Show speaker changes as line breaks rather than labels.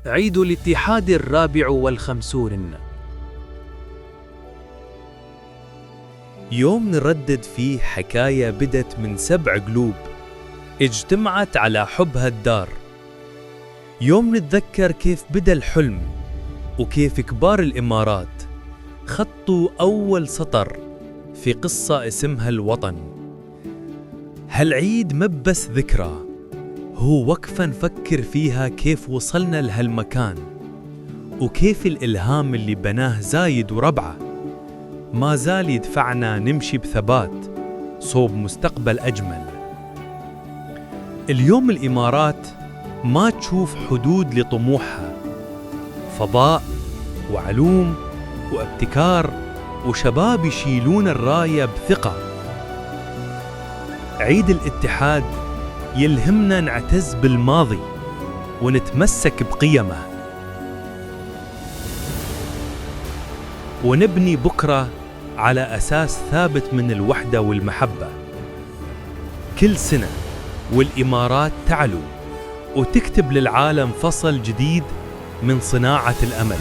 عيد الاتحاد 54. يوم نردد فيه حكاية بدت من 7 قلوب اجتمعت على حبها الدار. يوم نتذكر كيف بدا الحلم وكيف كبار الإمارات خطوا أول سطر في قصة اسمها الوطن. هالعيد مبس ذكرى، هو وقفة نفكر فيها كيف وصلنا لهالمكان، وكيف الإلهام اللي بناه زايد وربعه ما زال يدفعنا نمشي بثبات صوب مستقبل أجمل. اليوم الإمارات ما تشوف حدود لطموحها، فضاء وعلوم وابتكار وشباب يشيلون الراية بثقة. عيد الاتحاد يلهمنا نعتز بالماضي ونتمسك بقيمه، ونبني بكرة على أساس ثابت من الوحدة والمحبة. كل سنة والإمارات تعلو وتكتب للعالم فصل جديد من صناعة الأمل.